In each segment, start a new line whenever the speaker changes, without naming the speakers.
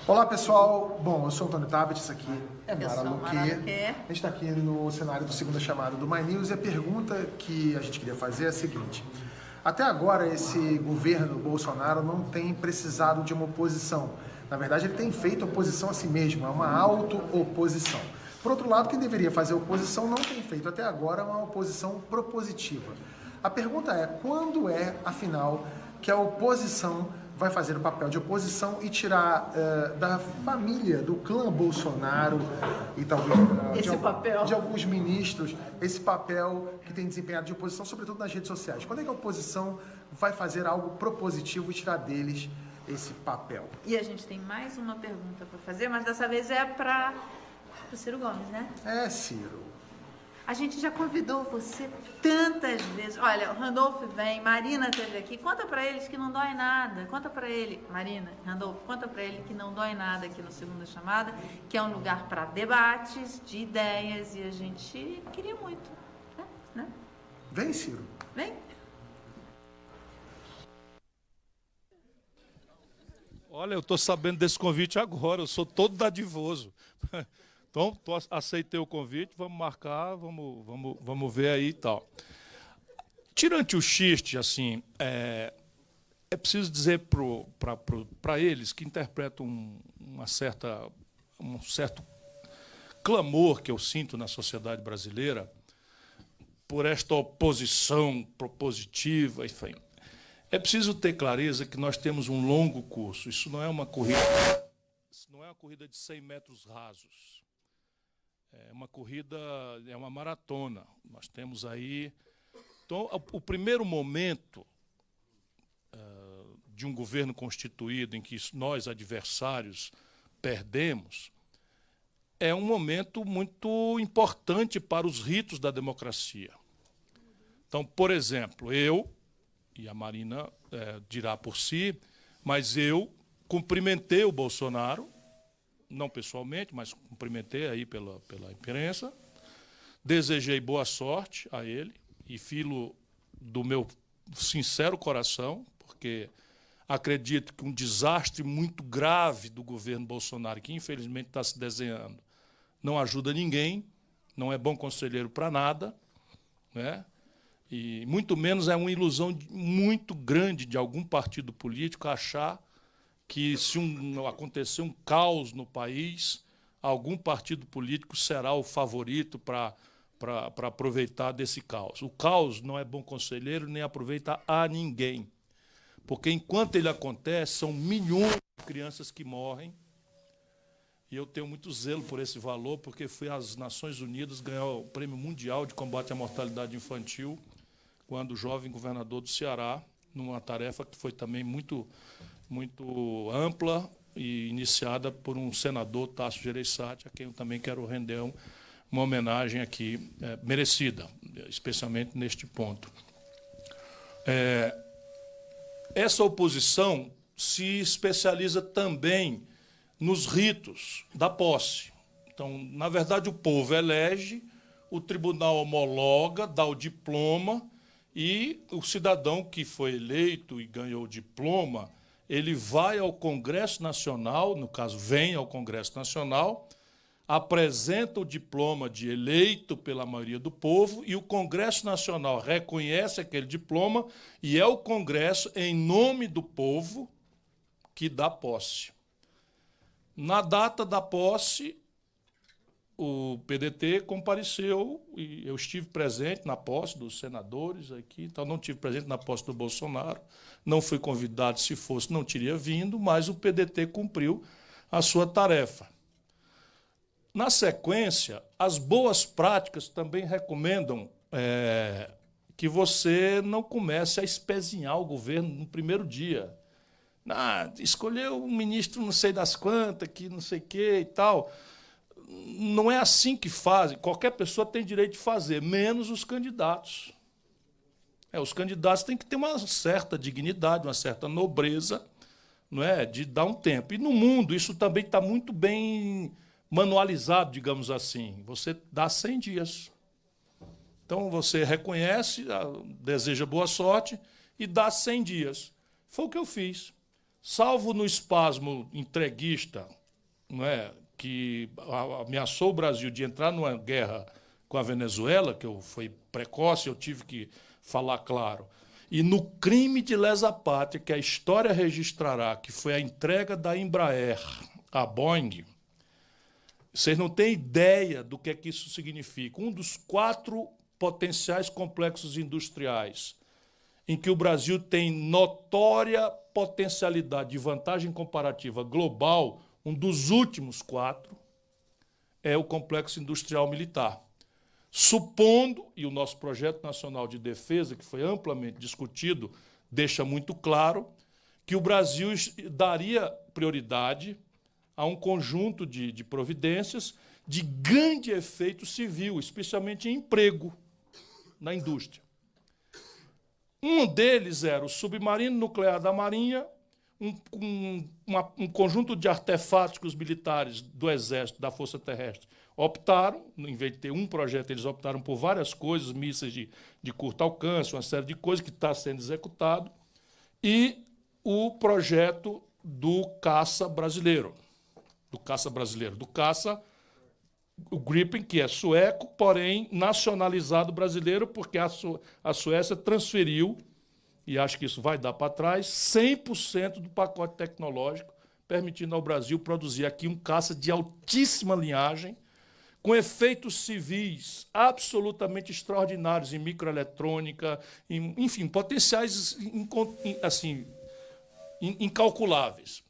Olá pessoal, bom, eu sou o Antônio Tabet, isso aqui é Mara
Mara
Luque.
Luque.
A gente está aqui no cenário do Segunda Chamada do My News e a pergunta que a gente queria fazer é a seguinte: até agora esse governo Bolsonaro não tem precisado de uma oposição. Na verdade, ele tem feito oposição a si mesmo, é uma auto-oposição. Por outro lado, quem deveria fazer oposição não tem feito até agora uma oposição propositiva. A pergunta é, quando é, afinal, que a oposição vai fazer o papel de oposição e tirar da família, do clã Bolsonaro e talvez de alguns ministros, esse papel que tem desempenhado de oposição, sobretudo nas redes sociais. Quando é que a oposição vai fazer algo propositivo e tirar deles esse papel?
E a gente tem mais uma pergunta para fazer, mas dessa vez é para o Ciro Gomes, né?
É, Ciro.
A gente já convidou você tantas vezes. Olha, o Randolfo vem, Marina esteve aqui. Conta para eles que não dói nada. Conta para ele, Marina, Randolfo, conta para ele que não dói nada aqui no Segunda Chamada, que é um lugar para debates, de ideias, e a gente queria muito, né?
Vem, Ciro.
Vem.
Olha, eu estou sabendo desse convite agora, eu sou todo dadivoso. Então, aceitei o convite, vamos marcar, vamos ver aí e tal. Tirante o xiste, assim, é preciso dizer para eles que interpretam um certo clamor que eu sinto na sociedade brasileira por esta oposição propositiva, enfim. É preciso ter clareza que nós temos um longo curso. Isso não é uma corrida de 100 metros rasos. É uma corrida, é uma maratona. Nós temos aí... Então, o primeiro momento de um governo constituído em que nós, adversários, perdemos, é um momento muito importante para os ritos da democracia. Então, por exemplo, eu, e a Marina dirá por si, mas eu cumprimentei o Bolsonaro, não pessoalmente, mas cumprimentei aí pela imprensa, desejei boa sorte a ele e filo do meu sincero coração, porque acredito que um desastre muito grave do governo Bolsonaro, que infelizmente está se desenhando, não ajuda ninguém, não é bom conselheiro para nada, né? E muito menos é uma ilusão muito grande de algum partido político achar que se acontecer um caos no país, algum partido político será o favorito para aproveitar desse caos. O caos não é bom conselheiro nem aproveita a ninguém, porque enquanto ele acontece, são milhões de crianças que morrem, e eu tenho muito zelo por esse valor, porque fui às Nações Unidas ganhar o Prêmio Mundial de Combate à Mortalidade Infantil, quando o jovem governador do Ceará, numa tarefa que foi também muito ampla e iniciada por um senador, Tasso Gereissati, a quem eu também quero render uma homenagem aqui merecida, especialmente neste ponto. Essa oposição se especializa também nos ritos da posse. Então, na verdade, o povo elege, o tribunal homologa, dá o diploma, e o cidadão que foi eleito e ganhou o diploma, ele vai ao Congresso Nacional, no caso, vem ao Congresso Nacional, apresenta o diploma de eleito pela maioria do povo, e o Congresso Nacional reconhece aquele diploma, e é o Congresso, em nome do povo, que dá posse. Na data da posse, o PDT compareceu, e eu estive presente na posse dos senadores aqui, então não estive presente na posse do Bolsonaro, não fui convidado, se fosse não teria vindo, mas o PDT cumpriu a sua tarefa. Na sequência, as boas práticas também recomendam que você não comece a espezinhar o governo no primeiro dia. Escolheu um ministro não sei das quantas, que não sei o quê e tal. Não é assim que fazem. Qualquer pessoa tem direito de fazer, menos os candidatos. Os candidatos têm que ter uma certa dignidade, uma certa nobreza, não é? De dar um tempo. E no mundo isso também está muito bem manualizado, digamos assim. Você dá 100 dias. Então você reconhece, deseja boa sorte e dá 100 dias. Foi o que eu fiz. Salvo no espasmo entreguista não é, que ameaçou o Brasil de entrar numa guerra com a Venezuela, que foi precoce, eu tive que falar claro, e no crime de lesa pátria, que a história registrará, que foi a entrega da Embraer à Boeing, vocês não têm ideia do que é que isso significa. Um dos 4 potenciais complexos industriais em que o Brasil tem notória potencialidade de vantagem comparativa global, um dos últimos 4 é o complexo industrial militar. Supondo, e o nosso Projeto Nacional de Defesa, que foi amplamente discutido, deixa muito claro, que o Brasil daria prioridade a um conjunto de providências de grande efeito civil, especialmente em emprego na indústria. Um deles era o submarino nuclear da Marinha, um conjunto de artefatos que os militares do Exército, da Força Terrestre, optaram, em vez de ter um projeto, eles optaram por várias coisas, mísseis de curto alcance, uma série de coisas que está sendo executado, e o projeto do caça brasileiro, o Gripen, que é sueco, porém nacionalizado brasileiro, porque a Suécia transferiu, e acho que isso vai dar para trás, 100% do pacote tecnológico, permitindo ao Brasil produzir aqui um caça de altíssima linhagem, com efeitos civis absolutamente extraordinários em microeletrônica, enfim, potenciais assim, incalculáveis.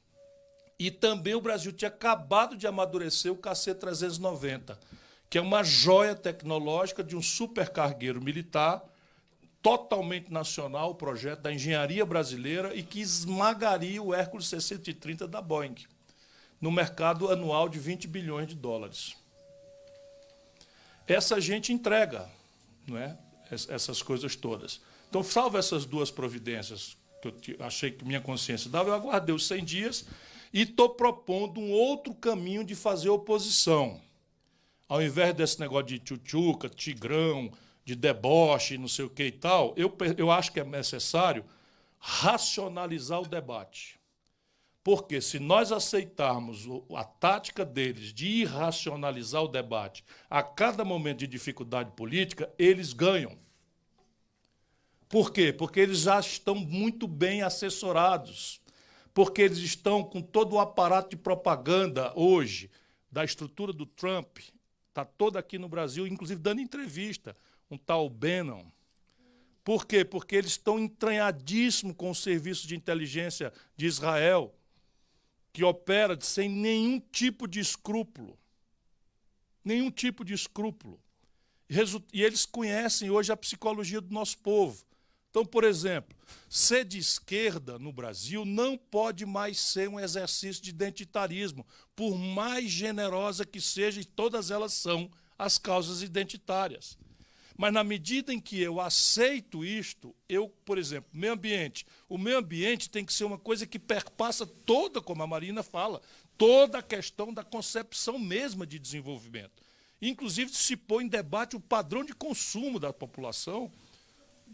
E também o Brasil tinha acabado de amadurecer o KC-390, que é uma joia tecnológica de um supercargueiro militar, totalmente nacional, o projeto da engenharia brasileira, e que esmagaria o Hércules 630 da Boeing, no mercado anual de 20 bilhões de dólares. Essa gente entrega, não é? Essas coisas todas. Então, salvo essas 2 providências que eu achei que minha consciência dava, eu aguardei os 100 dias e estou propondo um outro caminho de fazer oposição. Ao invés desse negócio de tchutchuca, tigrão, de deboche, não sei o que e tal, eu acho que é necessário racionalizar o debate. Porque se nós aceitarmos a tática deles de irracionalizar o debate a cada momento de dificuldade política, eles ganham. Por quê? Porque eles já estão muito bem assessorados, porque eles estão com todo o aparato de propaganda hoje da estrutura do Trump, está todo aqui no Brasil, inclusive dando entrevista, um tal Bannon. Por quê? Porque eles estão entranhadíssimos com o serviço de inteligência de Israel, que opera sem nenhum tipo de escrúpulo. Nenhum tipo de escrúpulo. E eles conhecem hoje a psicologia do nosso povo. Então, por exemplo, ser de esquerda no Brasil não pode mais ser um exercício de identitarismo, por mais generosa que seja, e todas elas são as causas identitárias. Mas na medida em que eu aceito isto, por exemplo, o meio ambiente tem que ser uma coisa que perpassa toda, como a Marina fala, toda a questão da concepção mesma de desenvolvimento. Inclusive, se põe em debate o padrão de consumo da população,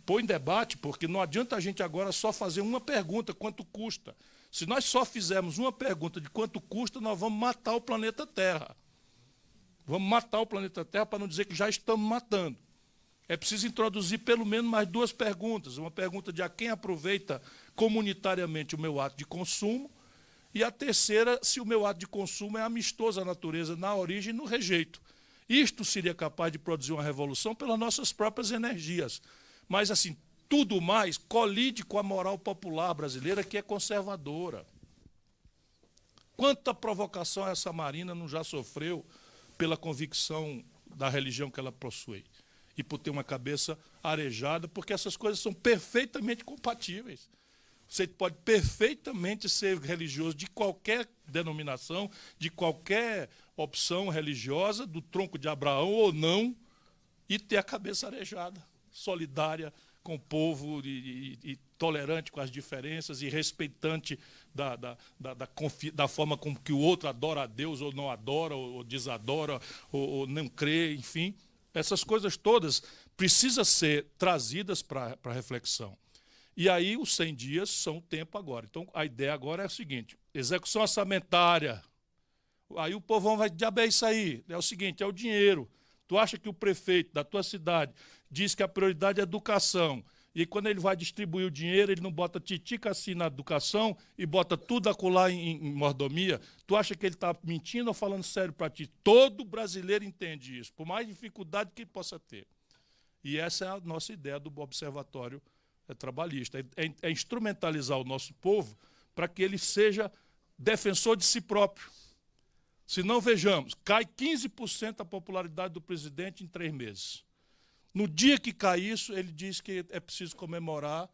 põe em debate, porque não adianta a gente agora só fazer uma pergunta, quanto custa. Se nós só fizermos uma pergunta de quanto custa, nós vamos matar o planeta Terra. Vamos matar o planeta Terra, para não dizer que já estamos matando. É preciso introduzir pelo menos mais 2 perguntas. Uma pergunta de a quem aproveita comunitariamente o meu ato de consumo, e a terceira, se o meu ato de consumo é amistoso à natureza na origem e no rejeito. Isto seria capaz de produzir uma revolução pelas nossas próprias energias. Mas, assim, tudo mais colide com a moral popular brasileira, que é conservadora. Quanta provocação essa Marina não já sofreu pela convicção da religião que ela possui? E por ter uma cabeça arejada, porque essas coisas são perfeitamente compatíveis. Você pode perfeitamente ser religioso de qualquer denominação, de qualquer opção religiosa, do tronco de Abraão ou não, e ter a cabeça arejada, solidária com o povo e tolerante com as diferenças e respeitante da forma como que o outro adora a Deus ou não adora, ou desadora, ou não crê, enfim. Essas coisas todas precisam ser trazidas para reflexão. E aí os 100 dias são o tempo agora. Então, a ideia agora é a seguinte: execução orçamentária. Aí o povão vai, diabo é isso aí? É o seguinte, é o dinheiro. Tu acha que o prefeito da tua cidade diz que a prioridade é a educação, e quando ele vai distribuir o dinheiro, ele não bota titica assim na educação e bota tudo acolá em mordomia? Tu acha que ele está mentindo ou falando sério para ti? Todo brasileiro entende isso, por mais dificuldade que possa ter. E essa é a nossa ideia do Observatório Trabalhista. É instrumentalizar o nosso povo para que ele seja defensor de si próprio. Se não, vejamos, cai 15% a popularidade do presidente em 3 meses. No dia que cai isso, ele diz que é preciso comemorar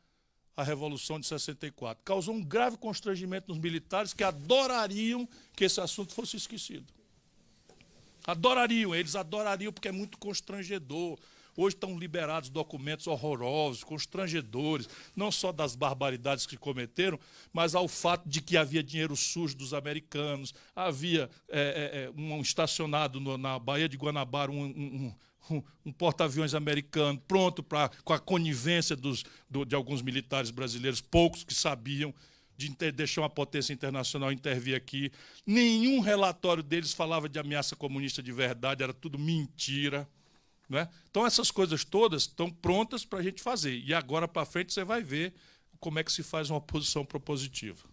a Revolução de 64. Causou um grave constrangimento nos militares que adorariam que esse assunto fosse esquecido. Adorariam, eles adorariam porque é muito constrangedor. Hoje estão liberados documentos horrorosos, constrangedores, não só das barbaridades que cometeram, mas ao fato de que havia dinheiro sujo dos americanos, havia um estacionado na Baía de Guanabara, um porta-aviões americano pronto com a conivência de alguns militares brasileiros, poucos que sabiam de deixar uma potência internacional intervir aqui. Nenhum relatório deles falava de ameaça comunista de verdade, era tudo mentira. Né? Então essas coisas todas estão prontas para a gente fazer. E agora para frente você vai ver como é que se faz uma oposição propositiva.